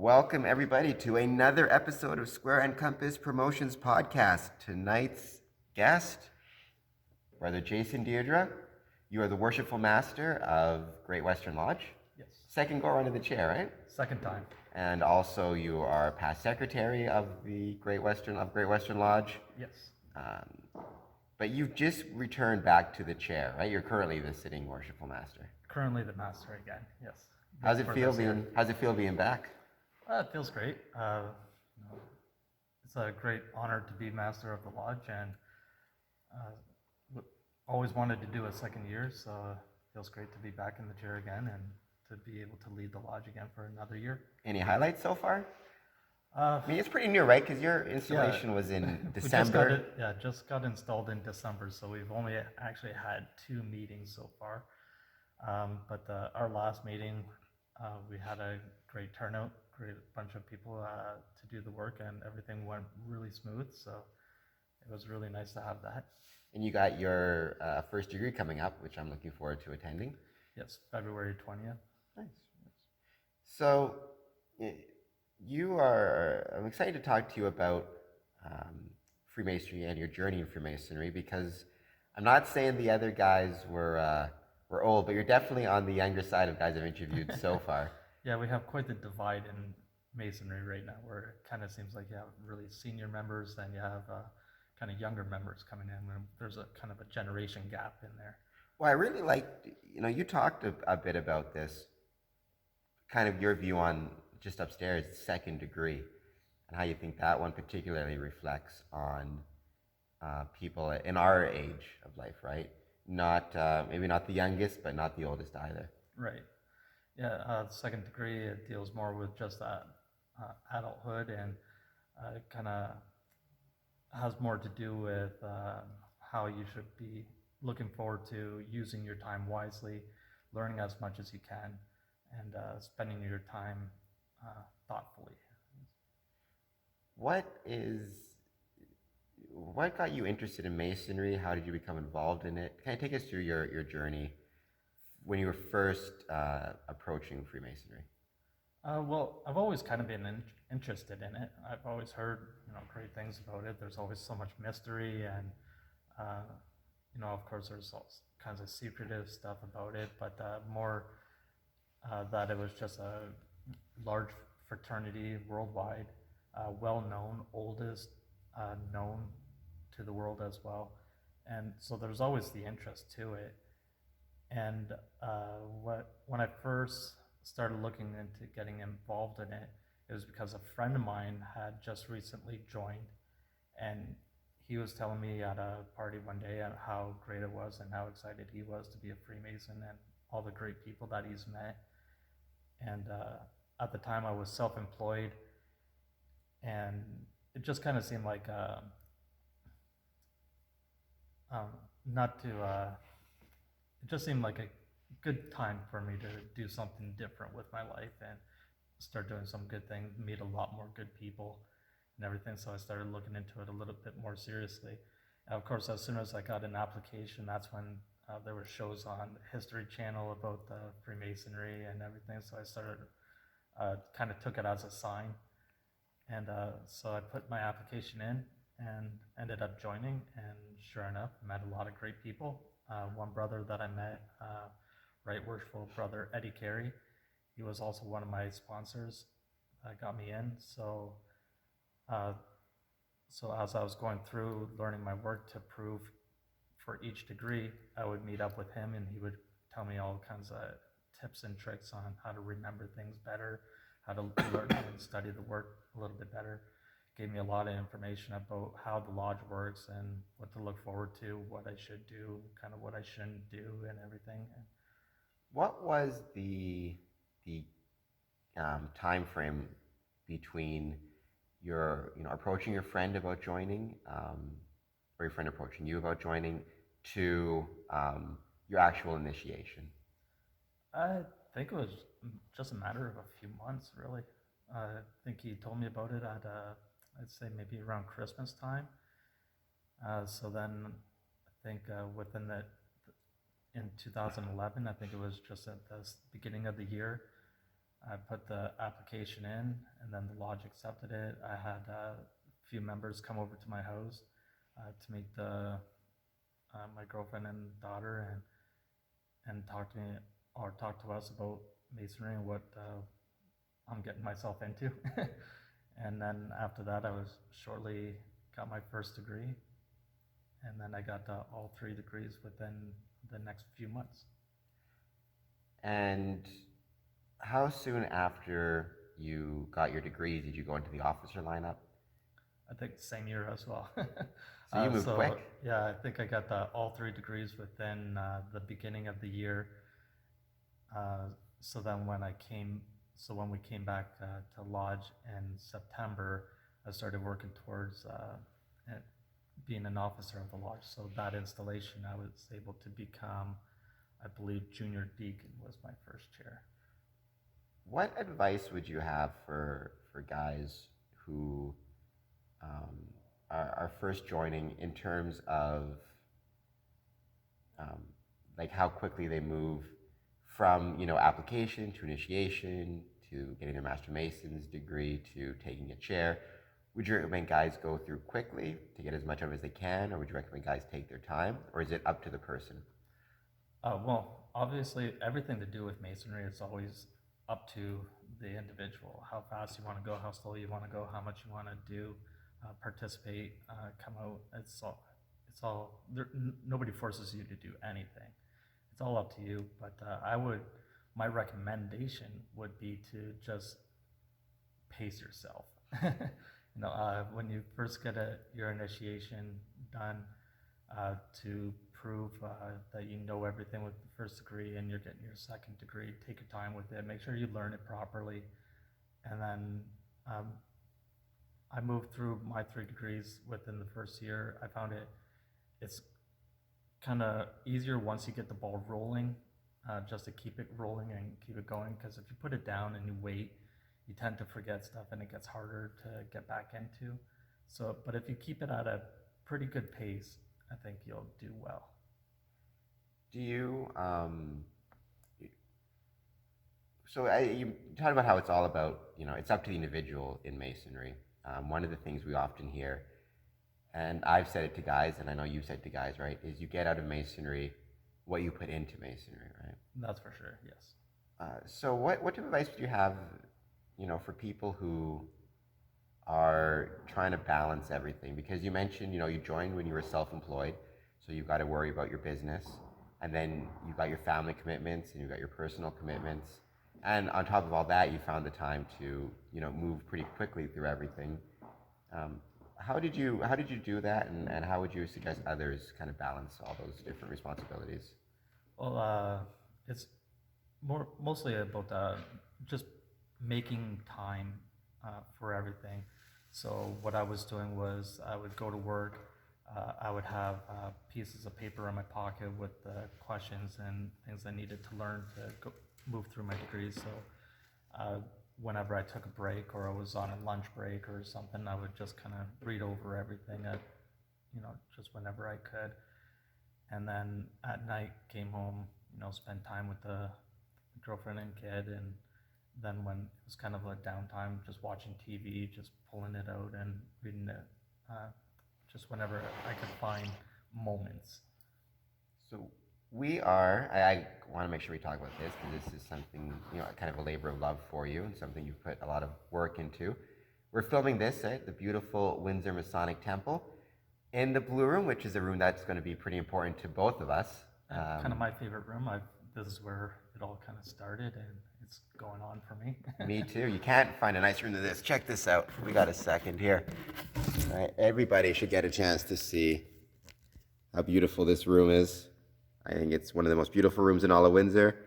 Welcome, everybody, to another episode of Square and Compass Promotions Podcast. Tonight's guest, Brother Jason Dyrda. You are the worshipful master of Great Western Lodge. Yes. Second go around of the chair, right? Second time. And also, you are past secretary of the Great Western Lodge. Yes. But you've just returned back to the chair, right? You're currently the sitting worshipful master. Currently the master again. Yes. How's it feel being back? It feels great. It's a great honor to be master of the lodge, and always wanted to do a second year, so it feels great to be back in the chair again and to be able to lead the lodge again for another year. Any highlights so far? I mean, it's pretty new, right? Because your installation was in December. Just got installed in December, so we've only actually had 2 meetings so far. But our last meeting, we had a great turnout, great bunch of people to do the work, and everything went really smooth. So it was really nice to have that. And you got your first degree coming up, which I'm looking forward to attending. Yes, February 20th. Nice. So I'm excited to talk to you about Freemasonry and your journey in Freemasonry, because I'm not saying the other guys were old, but you're definitely on the younger side of guys I've interviewed so far. Yeah, we have quite the divide in Masonry right now, where it kind of seems like you have really senior members, and you have kind of younger members coming in. There's a kind of a generation gap in there. Well, I really liked, you talked a bit about this, kind of your view on just upstairs, second degree, and how you think that one particularly reflects on people in our age of life, right? Not maybe not the youngest, but not the oldest either. Right. Yeah. Second degree, it deals more with just that adulthood, and it kind of has more to do with how you should be looking forward to using your time wisely, learning as much as you can, and spending your time thoughtfully. What got you interested in Masonry? How did you become involved in it? Can you take us through your journey when you were first approaching Freemasonry? Well, I've always kind of been interested in it. I've always heard, great things about it. There's always so much mystery, and of course, there's all kinds of secretive stuff about it. But more that it was just a large fraternity worldwide, well-known, oldest known to the world as well, and so there's always the interest to it. And when I first started looking into getting involved in it, it was because a friend of mine had just recently joined, and he was telling me at a party one day how great it was and how excited he was to be a Freemason and all the great people that he's met. And at the time I was self-employed, and it just kind of seemed like it just seemed like a good time for me to do something different with my life and start doing some good things, meet a lot more good people and everything. So I started looking into it a little bit more seriously. And of course, as soon as I got an application, that's when there were shows on the History Channel about Freemasonry and everything. So I started, kind of took it as a sign. And so I put my application in and ended up joining, and sure enough, met a lot of great people. One brother that I met, Right Worshipful Brother Eddie Carey, he was also one of my sponsors that got me in. So as I was going through learning my work to prove for each degree, I would meet up with him, and he would tell me all kinds of tips and tricks on how to remember things better, how to learn and study the work a little bit better. Gave me a lot of information about how the lodge works and what to look forward to, what I should do, kind of what I shouldn't do, and everything. What was the time frame between your approaching your friend about joining, or your friend approaching you about joining, to your actual initiation? I think it was just a matter of a few months, really. I think he told me about it at I'd say maybe around Christmas time. So then I think in 2011, I think it was just at the beginning of the year, I put the application in, and then the lodge accepted it. I had a few members come over to my house to meet my girlfriend and daughter, and talk to me or talk to us about masonry and what I'm getting myself into. And then after that, I was shortly got my first degree, and then I got all 3 degrees within the next few months. And how soon after you got your degrees did you go into the officer lineup? I think the same year as well. So you moved quick. Yeah, I think I got all 3 degrees within the beginning of the year. So then when we came back to lodge in September, I started working towards being an officer of the lodge. So that installation, I was able to become, I believe, junior deacon was my first chair. What advice would you have for guys who are first joining in terms of like how quickly they move from application to initiation to getting their Master Mason's degree to taking a chair? Would you recommend guys go through quickly to get as much out of it as they can, or would you recommend guys take their time, or is it up to the person? Well, obviously, everything to do with masonry is always up to the individual. How fast you want to go, how slow you want to go, how much you want to do, participate, come out. It's all. Nobody forces you to do anything. It's all up to you. But my recommendation would be to just pace yourself. When you first get your initiation done, to prove that you know everything with the first degree and you're getting your second degree, take your time with it, make sure you learn it properly. And then I moved through my 3 degrees within the first year. I found it's kind of easier once you get the ball rolling, just to keep it rolling and keep it going, because if you put it down and you wait, you tend to forget stuff and it gets harder to get back into. So, but if you keep it at a pretty good pace, I think you'll do well. Do you you talk about how it's all about, it's up to the individual in masonry. One of the things we often hear, and I've said it to guys, and I know you've said it to guys, right, is you get out of masonry what you put into masonry, right? That's for sure, yes. So what type of advice would you have, for people who are trying to balance everything? Because you mentioned, you joined when you were self-employed, so you've got to worry about your business, and then you've got your family commitments, and you've got your personal commitments, and on top of all that, you found the time to, move pretty quickly through everything. How did you do that, and how would you suggest others kind of balance all those different responsibilities? Well, it's mostly about just making time for everything. So what I was doing was I would go to work. I would have pieces of paper in my pocket with the questions and things I needed to learn to move through my degrees. So whenever I took a break or I was on a lunch break or something, I would just kind of read over everything just whenever I could. And then at night, came home, spend time with the girlfriend and kid, and then when it was kind of a downtime, just watching TV, just pulling it out and reading it, just whenever I could find moments. So I want to make sure we talk about this, because this is something, kind of a labor of love for you and something you've put a lot of work into. We're filming this at the beautiful Windsor Masonic Temple in the Blue Room, which is a room that's going to be pretty important to both of us. Kind of my favorite room. This is where it all kind of started, and it's going on for me. Me too. You can't find a nicer room than this. Check this out. We got a second here. All right. Everybody should get a chance to see how beautiful this room is. I think it's one of the most beautiful rooms in all of Windsor.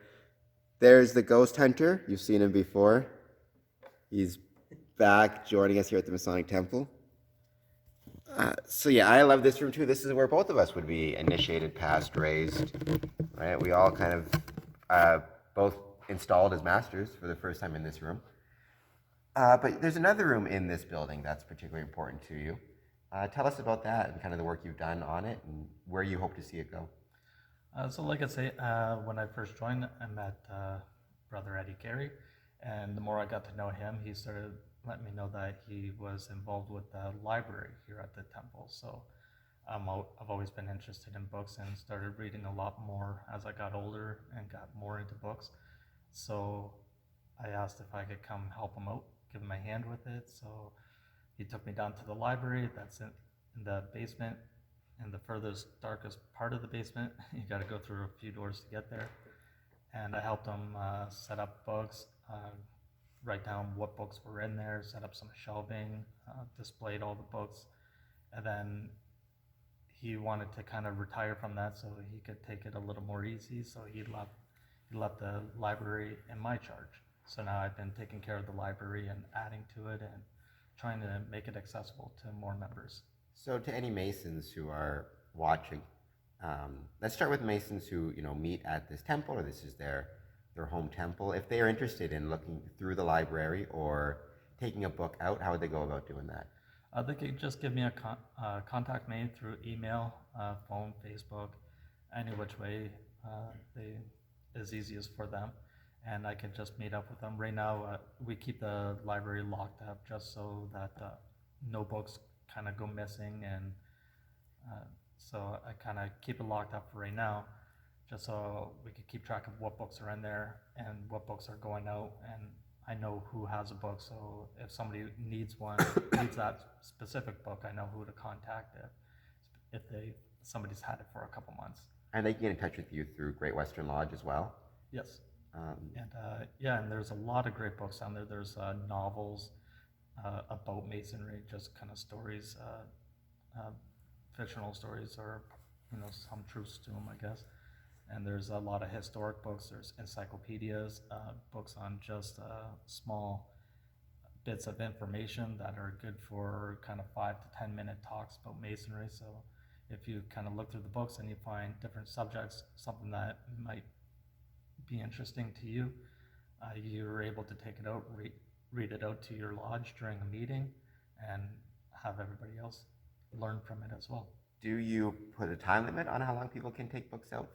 There's the ghost hunter. You've seen him before. He's back joining us here at the Masonic Temple. So yeah, I love this room too. This is where both of us would be initiated, passed, raised, right? We all kind of both installed as masters for the first time in this room. But there's another room in this building that's particularly important to you. Tell us about that and kind of the work you've done on it and where you hope to see it go. So like I say, when I first joined, I met Brother Eddie Carey, And the more I got to know him, he started letting me know that he was involved with the library here at the temple. So I've always been interested in books and started reading a lot more as I got older and got more into books. So I asked if I could come help him out, give him a hand with it. So he took me down to the library that's in the basement, in the furthest, darkest part of the basement. You got to go through a few doors to get there. And I helped him set up books, write down what books were in there, set up some shelving, displayed all the books. And then he wanted to kind of retire from that so he could take it a little more easy. So he left the library in my charge. So now I've been taking care of the library and adding to it and trying to make it accessible to more members. So to any Masons who are watching, let's start with Masons who meet at this temple, or this is their home temple. If they are interested in looking through the library or taking a book out, how would they go about doing that? They could just give me a contact me through email, phone, Facebook, any which way is easiest for them, and I could just meet up with them. Right now, we keep the library locked up just so that no books kind of go missing, and so I kind of keep it locked up for right now, just so we could keep track of what books are in there and what books are going out, and I know who has a book, so if somebody needs that specific book, I know who to contact if somebody's had it for a couple months. And they can get in touch with you through Great Western Lodge as well? Yes. And there's a lot of great books on there. There's novels about Masonry, just kind of stories, fictional stories, or some truths to them, I guess. And there's a lot of historic books. There's encyclopedias, books on just small bits of information that are good for kind of 5 to 10 minute talks about Masonry. So if you kind of look through the books and you find different subjects, something that might be interesting to you, you're able to take it out, read it out to your lodge during a meeting, and have everybody else learn from it as well. Do you put a time limit on how long people can take books out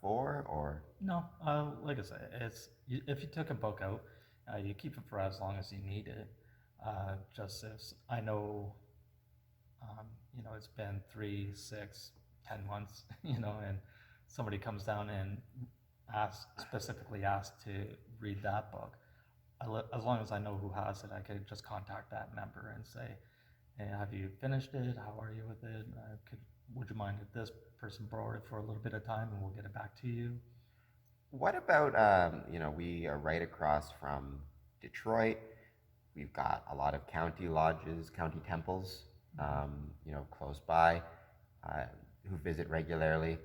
for, or? No, like I said, if you took a book out, you keep it for as long as you need it. Just as I know, it's been 3, 6, 10 months, and somebody comes down and specifically asked to read that book. As long as I know who has it, I could just contact that member and say, hey, have you finished it? How are you with it? Would you mind if this person borrowed it for a little bit of time and we'll get it back to you? What about, we are right across from Detroit. We've got a lot of county lodges, county temples, close by, who visit regularly.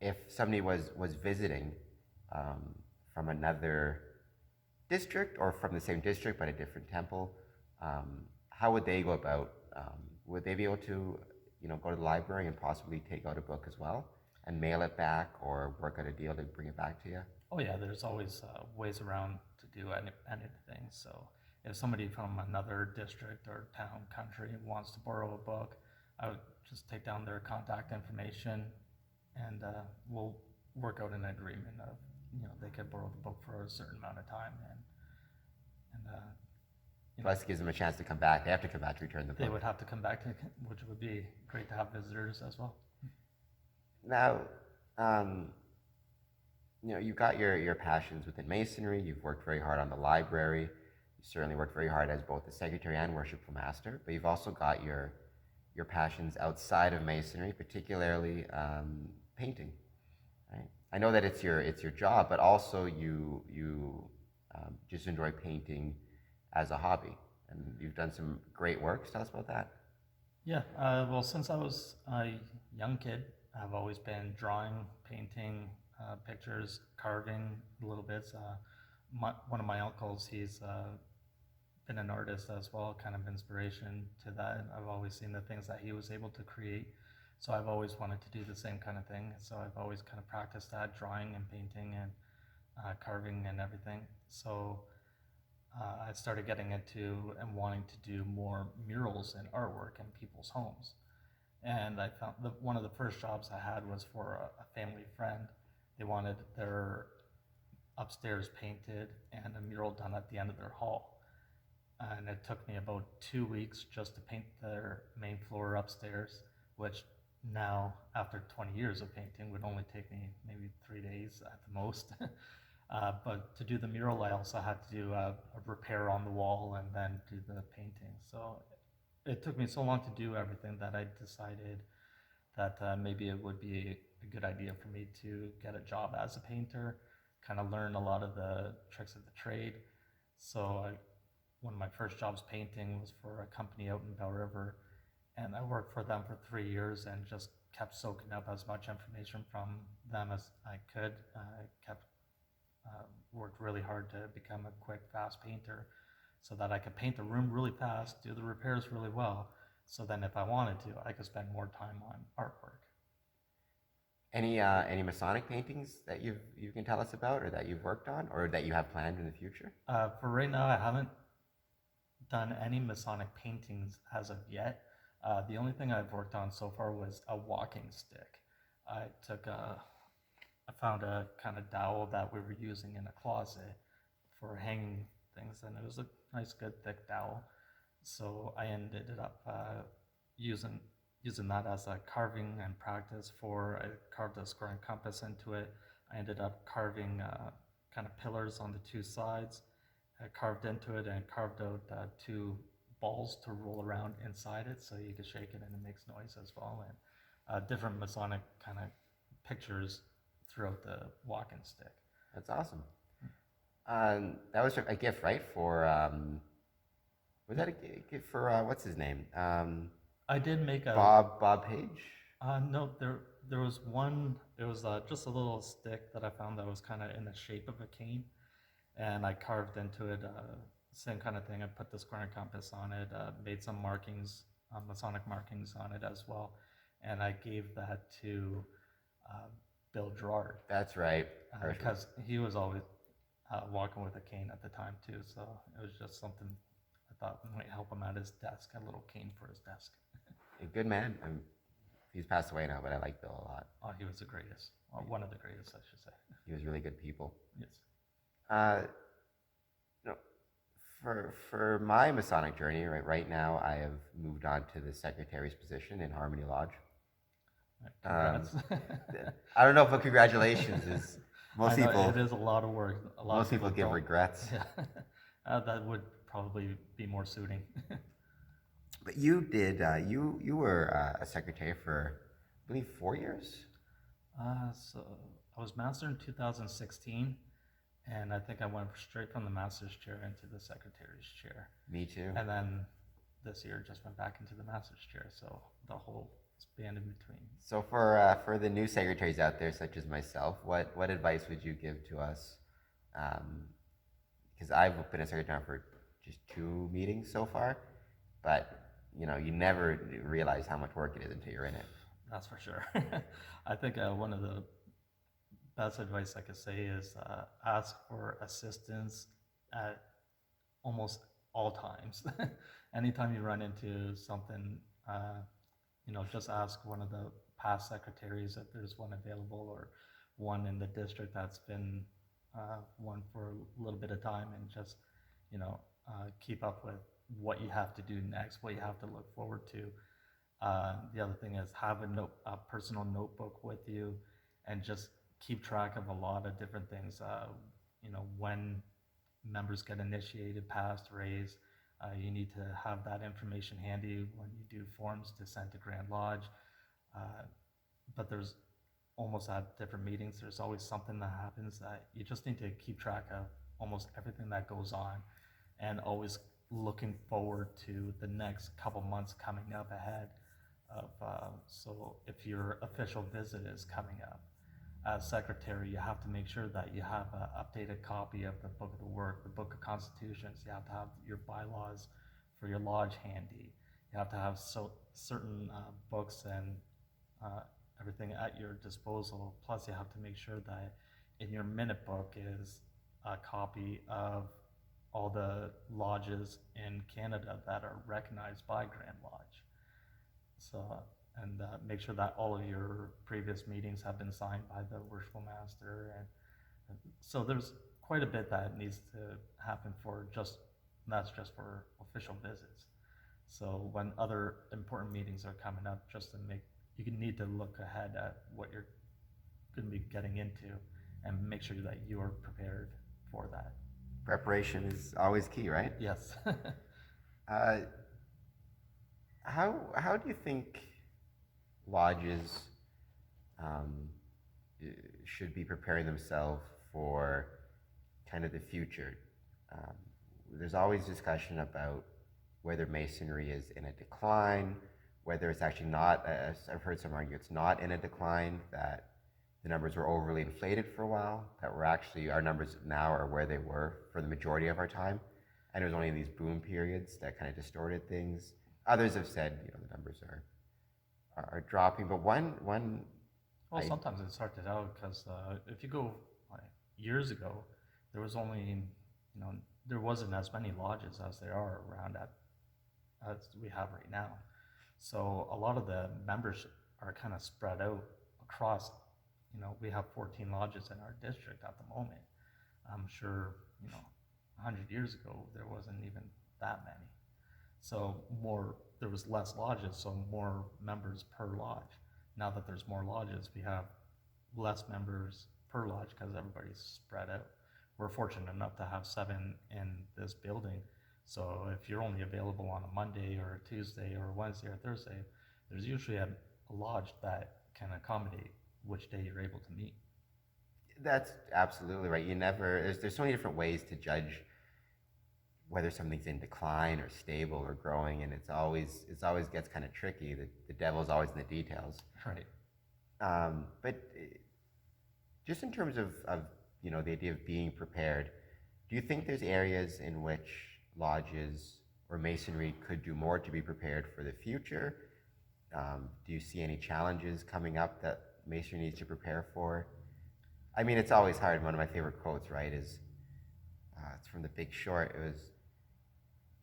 If somebody was visiting from another district or from the same district but a different temple, how would they go about? Would they be able to go to the library and possibly take out a book as well and mail it back, or work out a deal to bring it back to you? Oh yeah, there's always ways around to do anything. So if somebody from another district or town, country wants to borrow a book, I would just take down their contact information, and we'll work out an agreement of, they could borrow the book for a certain amount of time, and Plus, gives them a chance to come back. They have to come back to return the book. They would have to come back, which would be great to have visitors as well. Now, you've got your passions within Masonry. You've worked very hard on the library. You certainly worked very hard as both the secretary and worshipful master. But you've also got your passions outside of Masonry, particularly painting. Right? I know that it's your job, but also you just enjoy painting as a hobby, and you've done some great works. Tell us about that. Yeah, well, since I was a young kid, I've always been drawing, painting, pictures, carving little bits. One of my uncles, he's been an artist as well, kind of inspiration to that. I've always seen the things that he was able to create, so I've always wanted to do the same kind of thing. So I've always kind of practiced that, drawing and painting and carving and everything. So I started getting into and wanting to do more murals and artwork in people's homes. And I found one of the first jobs I had was for a family friend. They wanted their upstairs painted and a mural done at the end of their hall. And it took me about 2 weeks just to paint their main floor upstairs, which now, after 20 years of painting, would only take me maybe 3 days at the most. But to do the mural, I also had to do a repair on the wall and then do the painting. So it took me so long to do everything that I decided that maybe it would be a good idea for me to get a job as a painter, kind of learn a lot of the tricks of the trade. So one of my first jobs painting was for a company out in Bell River, and I worked for them for 3 years and just kept soaking up as much information from them as I could. Worked really hard to become a quick, fast painter so that I could paint the room really fast, do the repairs really well, so then if I wanted to, I could spend more time on artwork. Any Masonic paintings that you can tell us about, or that you've worked on, or that you have planned in the future? For right now, I haven't done any Masonic paintings as of yet. The only thing I've worked on so far was a walking stick. I found a kind of dowel that we were using in a closet for hanging things, and it was a nice, good, thick dowel. So I ended up using that as a carving and practice for. I carved a square and compass into it. I ended up carving kind of pillars on the two sides. I carved into it and carved out two balls to roll around inside it, so you could shake it and it makes noise as well, and different Masonic kind of pictures throughout the walking stick. That's awesome. That was a gift, right? For was that a gift for what's his name? I did make a Bob Page. No, there was one. It was just a little stick that I found that was kind of in the shape of a cane, and I carved into it. Same kind of thing. I put the square and compass on it. Made some markings, Masonic markings on it as well, and I gave that to Bill Gerard. That's right. Because he was always walking with a cane at the time too, so it was just something I thought might help him at his desk. A little cane for his desk. A good man. He's passed away now, but I like Bill a lot. Oh, he was the greatest. Well, one of the greatest, I should say. He was really good people. Yes. For my Masonic journey, right now I have moved on to the secretary's position in Harmony Lodge. Congrats. I don't know if a congratulations is. Most people. It is a lot of work. Most people give regrets. Yeah. That would probably be more suiting. But you did. You were a secretary for, I believe, 4 years. So I was master in 2016, and I think I went straight from the master's chair into the secretary's chair. Me too. And then this year just went back into the master's chair. So the whole span in between. So for the new secretaries out there, such as myself, what advice would you give to us? Because I've been a secretary for just 2 meetings so far, but you never realize how much work it is until you're in it. That's for sure. I think one of the best advice I could say is ask for assistance at almost all times. Anytime you run into something, just ask one of the past secretaries if there's one available, or one in the district that's been one for a little bit of time, and just keep up with what you have to do next, what you have to look forward to. The other thing is have a personal notebook with you, and just keep track of a lot of different things. When members get initiated, passed, raised, you need to have that information handy when you do forms to send to Grand Lodge. But there's almost at different meetings, there's always something that happens that you just need to keep track of almost everything that goes on, and always looking forward to the next couple months coming up ahead of, so if your official visit is coming up, as secretary, you have to make sure that you have an updated copy of the Book of the Work, the Book of Constitutions. You have to have your bylaws for your lodge handy. You have to have certain books and everything at your disposal. Plus, you have to make sure that in your minute book is a copy of all the lodges in Canada that are recognized by Grand Lodge. So, and make sure that all of your previous meetings have been signed by the worshipful master, So there's quite a bit that needs to happen that's just for official visits. So when other important meetings are coming up, just to make, you need to look ahead at what you're going to be getting into and make sure that you are prepared for that. Preparation is always key, right? Yes. Uh, how do you think lodges um, should be preparing themselves for kind of the future? Um, there's always discussion about whether masonry is in a decline, whether it's actually not. I've heard some argue it's not in a decline, that the numbers were overly inflated for a while, that we're actually, our numbers now are where they were for the majority of our time. And it was only in these boom periods that kind of distorted things. Others have said, the numbers are dropping, but one Well, sometimes it's hard to tell because if you go like years ago, there was only, there wasn't as many lodges as there are around as we have right now. So a lot of the members are kind of spread out across, we have 14 lodges in our district at the moment. I'm sure, 100 years ago, there wasn't even that many. So there was less lodges, so more members per lodge. Now that there's more lodges, we have less members per lodge because everybody's spread out. We're fortunate enough to have 7 in this building. So if you're only available on a Monday or a Tuesday or a Wednesday or Thursday, there's usually a lodge that can accommodate which day you're able to meet. That's absolutely right. There's so many different ways to judge whether something's in decline or stable or growing, and it always gets kind of tricky. The devil's always in the details. Right. But just in terms of the idea of being prepared, do you think there's areas in which lodges or masonry could do more to be prepared for the future? Do you see any challenges coming up that masonry needs to prepare for? I mean, it's always hard. One of my favorite quotes, right, is it's from The Big Short. It was,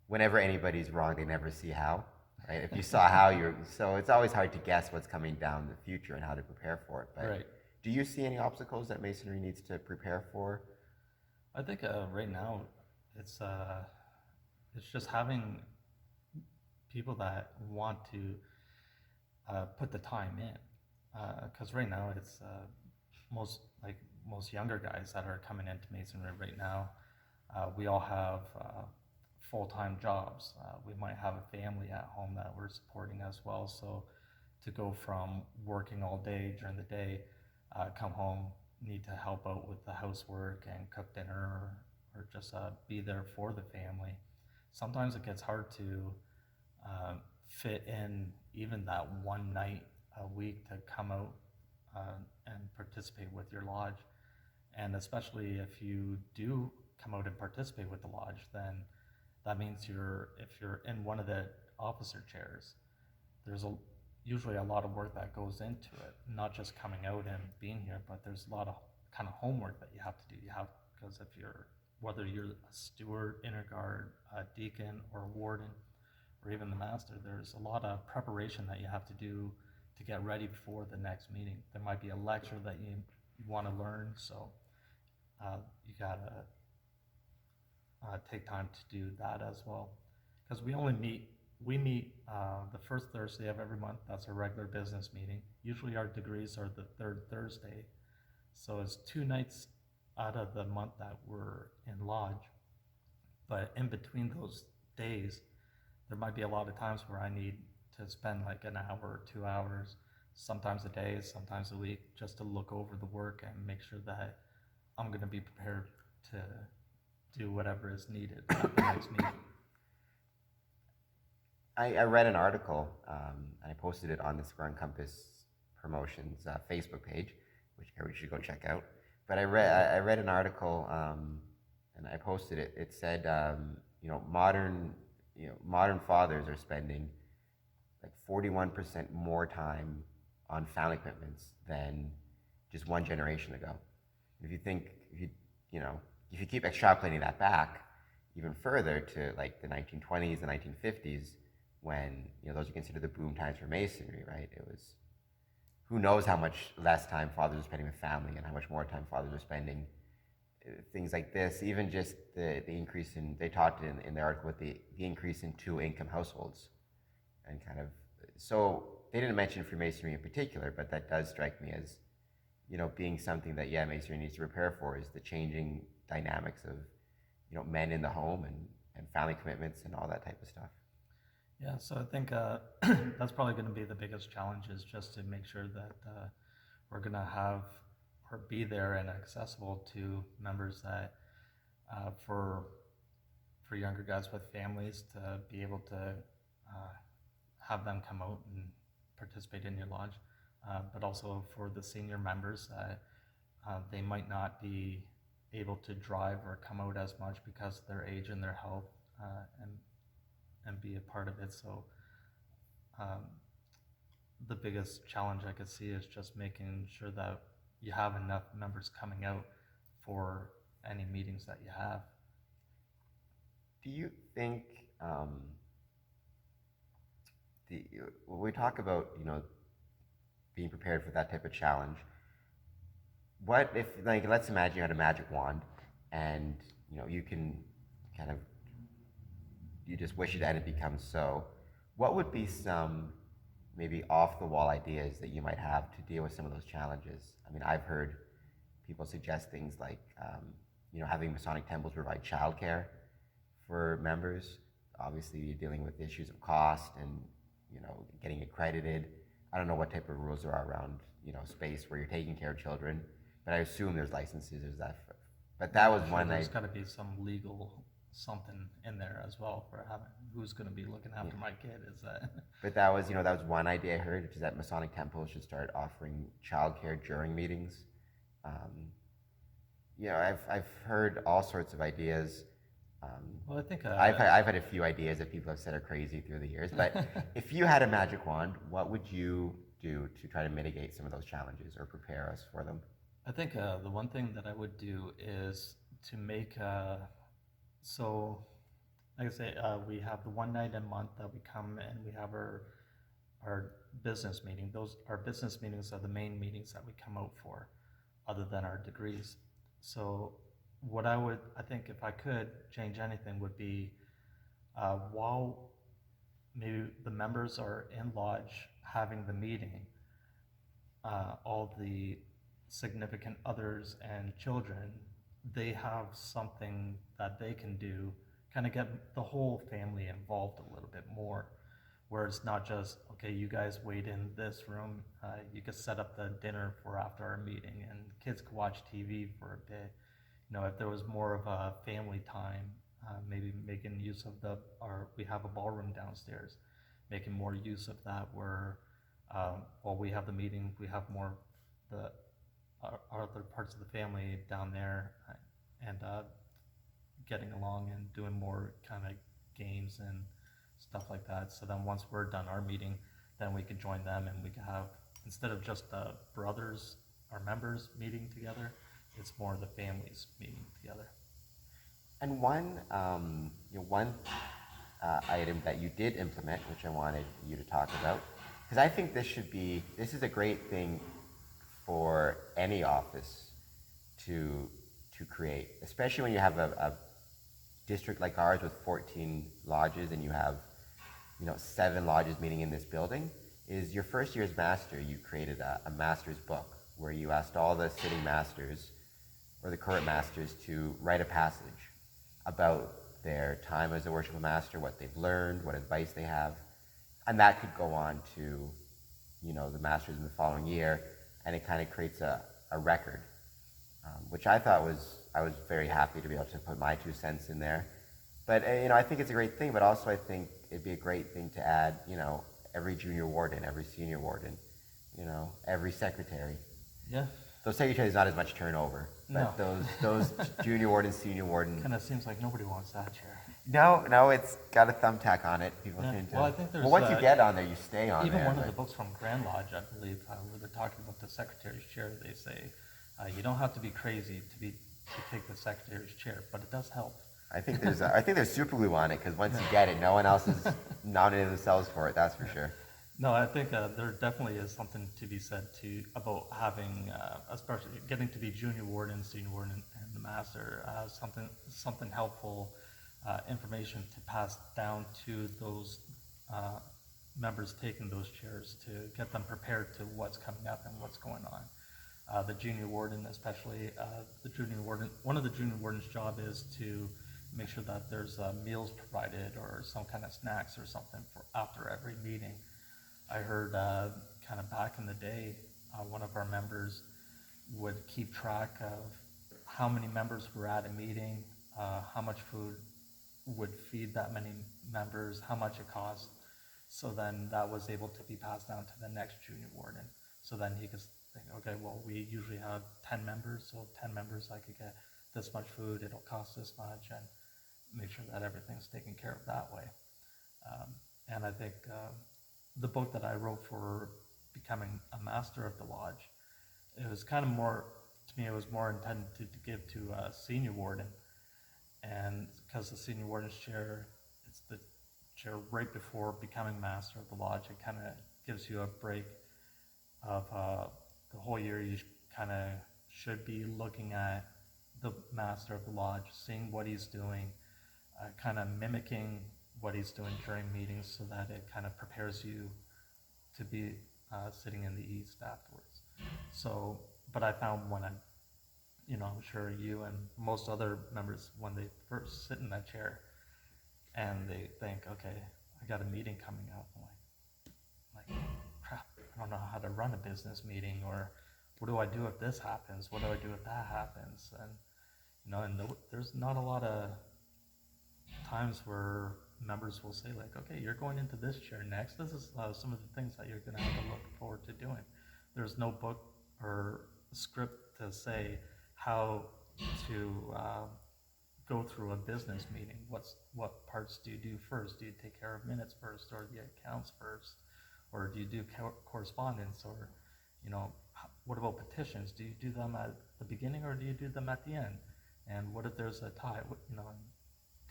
whenever anybody's wrong, they never see how. Right? If you saw how, so it's always hard to guess what's coming down the future and how to prepare for it. But right. Do you see any obstacles that masonry needs to prepare for? I think right now it's just having people that want to put the time in, because right now it's most younger guys that are coming into masonry right now. We all have full-time jobs. We might have a family at home that we're supporting as well. So to go from working all day during the day, come home, need to help out with the housework and cook dinner, or just be there for the family. Sometimes it gets hard to fit in even that one night a week to come out and participate with your lodge. And especially if you do come out and participate with the lodge, then that means if you're in one of the officer chairs, there's usually a lot of work that goes into it, not just coming out and being here, but there's a lot of kind of homework that you have to do. Because whether you're a steward, inner guard, a deacon, or a warden, or even the master, there's a lot of preparation that you have to do to get ready for the next meeting. There might be a lecture that you want to learn, so you gotta take time to do that as well. Because we meet the first Thursday of every month. That's a regular business meeting. Usually our degrees are the third Thursday. So it's 2 nights out of the month that we're in lodge. But in between those days, there might be a lot of times where I need to spend like an hour or 2 hours, sometimes a day, sometimes a week, just to look over the work and make sure that I'm going to be prepared to do whatever is needed at the next meeting. I read an article, and I posted it on the Square and Compass Promotions Facebook page, which everybody should go check out. But I read an article, and I posted it. It said, modern fathers are spending like 41% more time on family commitments than just one generation ago. If you keep extrapolating that back even further to like the 1920s, the 1950s, when those are considered the boom times for masonry, right? It was, who knows how much less time fathers are spending with family and how much more time fathers are spending things like this, even just the increase in, they talked in the article with the increase in two-income households, and kind of, so they didn't mention Freemasonry in particular, but that does strike me as, being something that, yeah, Masonry needs to prepare for, is the changing dynamics of, men in the home and family commitments and all that type of stuff. Yeah, so I think that's probably going to be the biggest challenge, is just to make sure that we're going to have or be there and accessible to members that for younger guys with families, to be able to have them come out and participate in your lodge, but also for the senior members that they might not be able to drive or come out as much because of their age and their health, and be a part of it. So the biggest challenge I could see is just making sure that you have enough members coming out for any meetings that you have. Do you think, when we talk about, being prepared for that type of challenge, what if, like, let's imagine you had a magic wand and, you can kind of, you just wish it and it becomes so. What would be some maybe off the wall ideas that you might have to deal with some of those challenges? I mean, I've heard people suggest things like, having Masonic temples provide childcare for members. Obviously, you're dealing with issues of cost and, getting accredited. I don't know what type of rules there are around, space where you're taking care of children, but I assume there's licenses, there's that. But that was one. There's got to be some legal something in there as well for having, who's going to be looking after my kid, is that. But that was, that was one idea I heard, which is that Masonic temples should start offering childcare during meetings. I've heard all sorts of ideas. Well, I think I've had a few ideas that people have said are crazy through the years. But if you had a magic wand, what would you do to try to mitigate some of those challenges or prepare us for them? I think the one thing that I would do is to make so, like I say, we have the one night a month that we come and we have our business meeting. Our business meetings are the main meetings that we come out for, other than our degrees. So what I think if I could change anything would be, while maybe the members are in lodge having the meeting, all the significant others and children, they have something that they can do, kind of get the whole family involved a little bit more, where it's not just, okay, you guys wait in this room, you could set up the dinner for after our meeting and kids could watch TV for a bit. If there was more of a family time, maybe making use of we have a ballroom downstairs, making more use of that, where while we have the meeting, we have more our other parts of the family down there, and getting along and doing more kind of games and stuff like that. So then once we're done our meeting, then we could join them and we could have, instead of just the brothers or members meeting together, it's more the families meeting together. And one item that you did implement, which I wanted you to talk about, because I think this is a great thing for any office to create, especially when you have a district like ours with 14 lodges and you have 7 lodges meeting in this building. Is your first year as master, you created a master's book where you asked all the sitting masters or the current masters to write a passage about their time as a worshipful master, what they've learned, what advice they have, and that could go on to the masters in the following year, and it kind of creates a record, which I thought I was very happy to be able to put my 2 cents in there. But I think it's a great thing, but also I think it'd be a great thing to add, every junior warden, every senior warden, every secretary. Yeah. Those secretaries, not as much turnover, but No. those junior warden, senior warden. Kind of seems like nobody wants that chair. No, it's got a thumbtack on it. People tend to. Well, I think there's. Well, once you get on there, you stay on even there. one of the books from Grand Lodge, I believe, where they're talking about the secretary's chair, they say you don't have to be crazy to take the secretary's chair, but it does help. I think there's super glue on it, because once you get it, no one else is nominating themselves for it. That's for sure. No, I think there definitely is something to be said about having, especially getting to be junior warden, senior warden, and the master, something helpful, information to pass down to those members taking those chairs to get them prepared to what's coming up and what's going on. The junior warden, especially, one of the junior warden's job is to make sure that there's meals provided or some kind of snacks or something for after every meeting. I heard kind of back in the day, one of our members would keep track of how many members were at a meeting, how much food would feed that many members, how much it cost. So then that was able to be passed down to the next junior warden. So then he could think, okay, well, we usually have 10 members, so 10 members, I could get this much food, it'll cost this much, and make sure that everything's taken care of that way. And I think the book that I wrote for becoming a master of the lodge, it was kind of more, to me, it was more intended to give to a senior warden. And because the senior warden's chair, it's the chair right before becoming master of the lodge, it kind of gives you a break of the whole year. You kind of should be looking at the master of the lodge, seeing what he's doing, kind of mimicking what he's doing during meetings, so that it kind of prepares you to be sitting in the east afterwards. So, but I found when I'm sure you and most other members, when they first sit in that chair and they think, okay, I got a meeting coming up, I'm like, crap, I don't know how to run a business meeting, or what do I do if this happens? What do I do if that happens? And there's not a lot of times where members will say like, okay, you're going into this chair next. This is some of the things that you're going to have to look forward to doing. There's no book or script to say how to go through a business meeting. What parts do you do first? Do you take care of minutes first, or the accounts first, or do you do correspondence, or what about petitions? Do you do them at the beginning or do you do them at the end? And what if there's a tie? And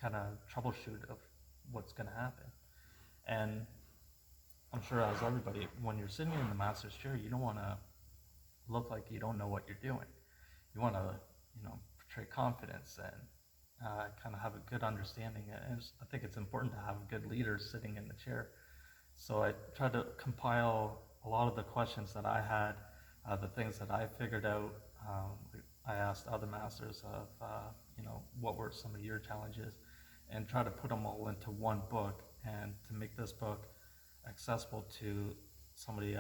kind of troubleshoot of what's going to happen. And I'm sure, as everybody, when you're sitting in the master's chair, you don't want to look like you don't know what you're doing. You want to, portray confidence and kind of have a good understanding. And I think it's important to have a good leader sitting in the chair. So I tried to compile a lot of the questions that I had, the things that I figured out. I asked other masters of, what were some of your challenges, and try to put them all into one book, and to make this book accessible to somebody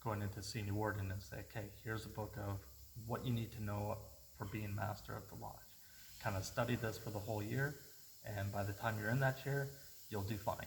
going into senior warden, and say, okay, here's a book of what you need to know for being master of the lodge. Kind of study this for the whole year, and by the time you're in that chair, you'll do fine.